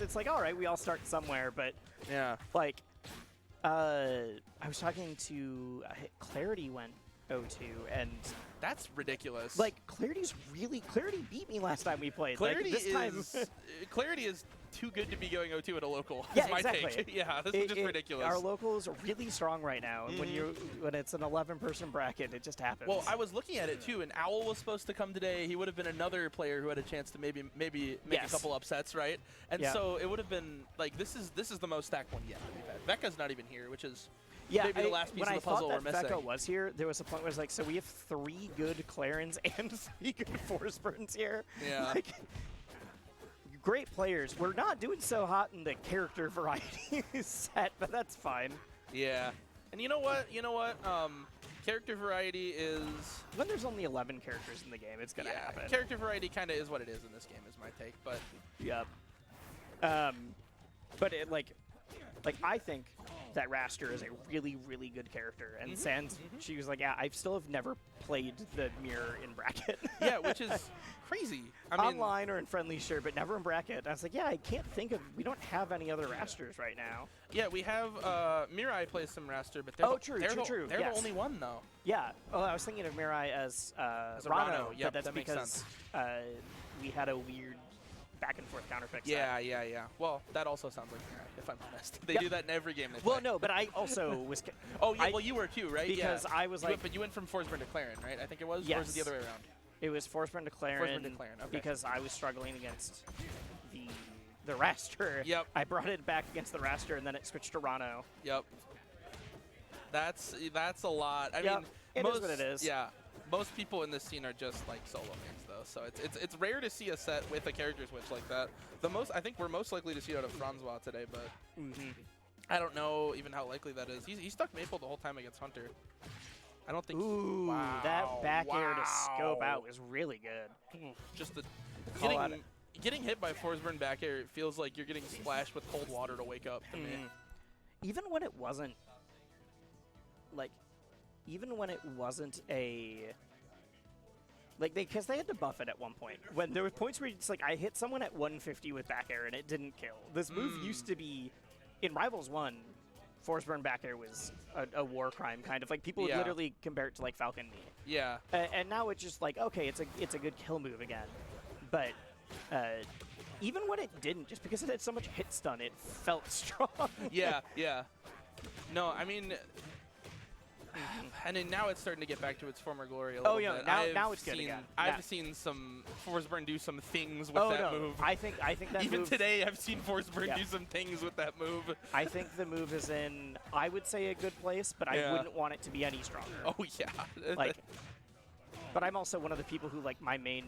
it's like, all right, we all start somewhere, but Yeah. like, I was talking to Clarity went 0-2, and That's ridiculous. like Clarity beat me last time we played. Clarity like, this is Clarity is too good to be going 0-2 at a local. Yeah, is my exactly. take. Yeah, this is just ridiculous. Our locals are really strong right now. And when it's an 11-person bracket, it just happens. Well, I was looking at it too, and Owl was supposed to come today. He would have been another player who had a chance to maybe make a couple upsets, right? And so it would have been like this is the most stacked one yet. Vecca's not even here, which is maybe the last piece of the puzzle we're missing. When I thought that Vecca was here, there was a point where it was like, so we have 3 good Clarins and 3 good Forsburns here. Yeah. Like, great players. We're not doing so hot in the character variety set, but that's fine. Yeah. And you know what? Character variety is... When there's only 11 characters in the game, it's going to happen. Character variety kind of is what it is in this game, is my take, but... Yep. But it, like I think that Wrastor is a really, really good character. And Sans, she was like, yeah, I still have never played the mirror in bracket. Yeah, which is crazy. I mean, online or in friendly, sure, but never in bracket. And I was like, yeah, I can't think of, we don't have any other Wrastors right now. Yeah, we have, Mirai plays some Wrastor, but they're true. They're the only one, though. Yeah. Well, I was thinking of Mirai as Rano, but that's because we had a weird back-and-forth counterpick. Yeah. Well, that also sounds like Mirai, if I'm honest. They do that in every game they play. Well, no, but I also was... Oh, yeah, well, you were too, right? Because I was like... But you went from Forsburn to Claren, right? I think it was? Yes. Or was it the other way around? It was Forsburn to Claren. Okay. Because I was struggling against the Wrastor. Yep. I brought it back against the Wrastor, and then it switched to Rano. Yep. That's a lot. I mean, it is what it is. Yeah. Most people in this scene are just like solo mains, though, so it's rare to see a set with a character switch like that. I think we're most likely to see it out of Francois today, but I don't know even how likely that is. He stuck Maple the whole time against Hunter. I don't think. Ooh, that back air to scope out was really good. Just the getting hit by Forsburn back air, it feels like you're getting splashed with cold water to wake up to me. Even when it wasn't like. Even when it wasn't a... Like, because they had to buff it at one point. When there were points where it's like, I hit someone at 150 with back air and it didn't kill. This move used to be... In Rivals 1, Forsburn back air was a war crime, kind of. Like, people would literally compare it to, like, Falcon Knee. Yeah. And now it's just like, okay, it's a good kill move again. But even when it didn't, just because it had so much hit stun, it felt strong. Yeah. No, I mean... And then now it's starting to get back to its former glory a little bit. Now it's good again. I've seen some Forsburn do some things with that move. I think that even move, today I've seen Forsburn do some things with that move. I think the move is in, I would say, a good place, but I wouldn't want it to be any stronger. Oh yeah. Like, but I'm also one of the people who, like, my main...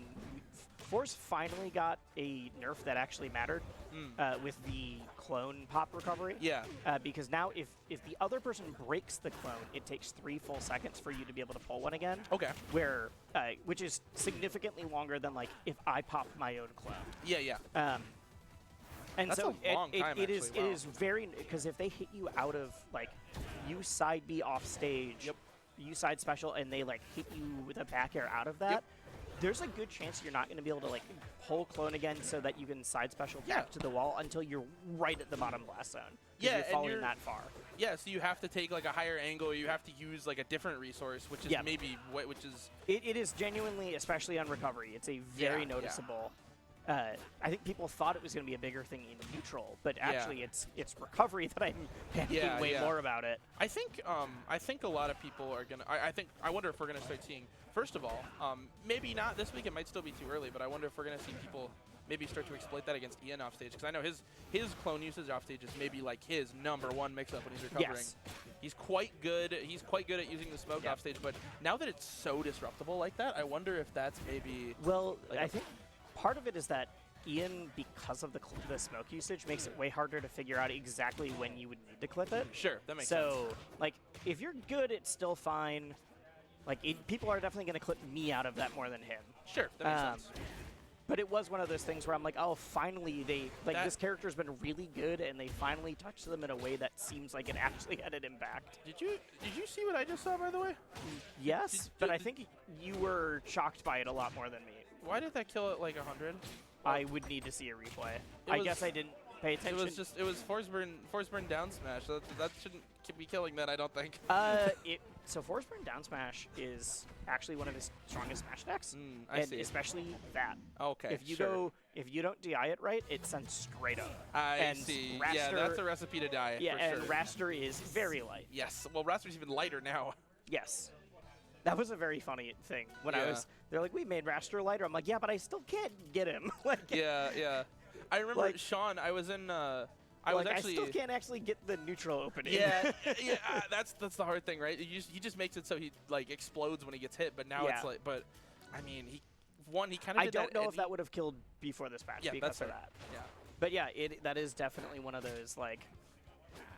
Force finally got a nerf that actually mattered with the clone pop recovery. Yeah. Because now if the other person breaks the clone, it takes 3 full seconds for you to be able to pull one again. Okay. Which is significantly longer than, like, if I pop my own clone. Yeah. And that's so a long time, it is very... Because if they hit you out of, like, you side B off stage, you side special, and they, like, hit you with a back air out of that, there's a good chance you're not going to be able to, like, pull clone again so that you can side special back to the wall until you're right at the bottom blast zone. Yeah, you're falling that far. Yeah, so you have to take, like, a higher angle. You have to use, like, a different resource, which is which is... It is genuinely, especially on recovery, it's a very noticeable... I think people thought it was going to be a bigger thing in neutral, but actually it's recovery that I'm panicking way more about it. I think a lot of people are gonna. I wonder if we're gonna start seeing. First of all, maybe not this week. It might still be too early, but I wonder if we're gonna see people maybe start to exploit that against Ian off stage, because I know his clone usage off stage is maybe like his #1 mix-up when he's recovering. Yes. He's quite good. He's quite good at using the smoke off stage, but now that it's so disruptible like that, I wonder if that's maybe. Well, like I think. Part of it is that Ian, because of the smoke usage, makes it way harder to figure out exactly when you would need to clip it. Sure, that makes sense. So, like, if you're good, it's still fine. Like, people are definitely going to clip me out of that more than him. Sure, that makes sense. But it was one of those things where I'm like, oh, finally this character's been really good, and they finally touched them in a way that seems like it actually had an impact. Did you see what I just saw, by the way? Yes, but I think you were shocked by it a lot more than me. Why did that kill at like 100? I would need to see a replay. I guess I didn't. Pay attention. It was Forsburn down smash. That shouldn't be killing that, I don't think. So Forsburn down smash is actually one of his strongest smash decks. I see. Especially that. Okay, If you don't DI it right, it sends straight up. I see. Wrastor, yeah, that's a recipe to die. Yeah, for and sure. Wrastor is very light. Yes. Well, Wrastor's even lighter now. Yes. That was a very funny thing. When they're like, we made Wrastor lighter. I'm like, yeah, but I still can't get him. Yeah. I remember, like, Sean, I was in, I still can't actually get the neutral opening. Yeah, that's the hard thing, right? He just makes it so he, like, explodes when he gets hit, but now it's like, but, I mean, he kind of did that. I don't know if that would have killed before this patch because of that. Yeah. But yeah, that is definitely one of those, like,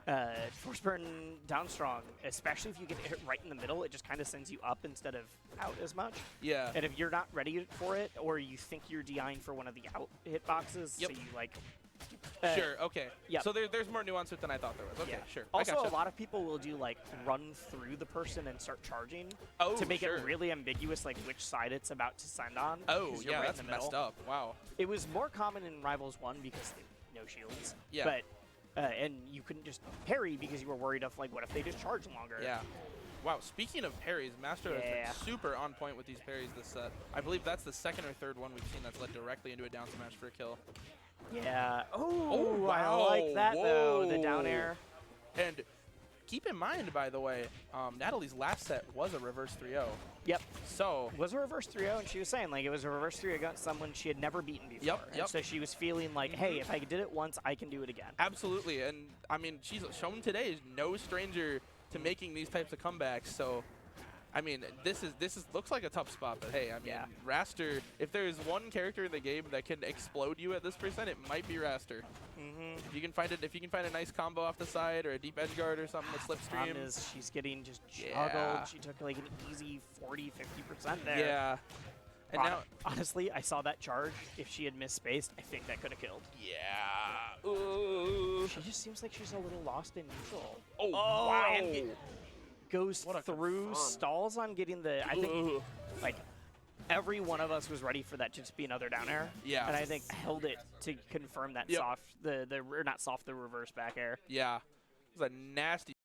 Forsburn down strong, especially if you get hit right in the middle, it just kind of sends you up instead of out as much. Yeah. And if you're not ready for it, or you think you're DIing for one of the out hitboxes, so you, like... sure, okay. Yeah. So there's more nuance to it than I thought there was. Okay, sure. Also, a lot of people will do, like, run through the person and start charging to make it really ambiguous, like, which side it's about to send on. Oh, yeah, right that's messed up. Wow. It was more common in Rivals 1 because they no shields. Yeah. But... and you couldn't just parry because you were worried of, like, what if they just charge longer? Yeah. Wow, speaking of parries, Mastronarde has been super on point with these parries this set. I believe that's the second or third one we've seen that's led directly into a down smash for a kill. Yeah. Oh, wow. I like that, though, the down air. And keep in mind, by the way, Natalie's last set was a reverse 3-0. Yep. So it was a reverse 3-0, and she was saying, like, it was a reverse 3-0 against someone she had never beaten before. Yep. And so she was feeling like, hey, if I did it once, I can do it again. Absolutely. And, I mean, she's shown today is no stranger to making these types of comebacks. So, I mean, this looks like a tough spot, but hey, I mean, Wrastor, if there is one character in the game that can explode you at this percent, it might be Wrastor. If you can find a nice combo off the side or a deep edge guard or something with slipstream. The problem is she's getting just juggled. She took like an easy 40–50% there. Yeah. And now, honestly, I saw that charge. If she had missed space, I think that could have killed. Yeah. Ooh. She just seems like she's a little lost in neutral. Oh, wow. And goes through stalls on getting the, I think, like, every one of us was ready for that to just be another down air. Yeah. And I think held it to confirm that the reverse back air. Yeah. It was a nasty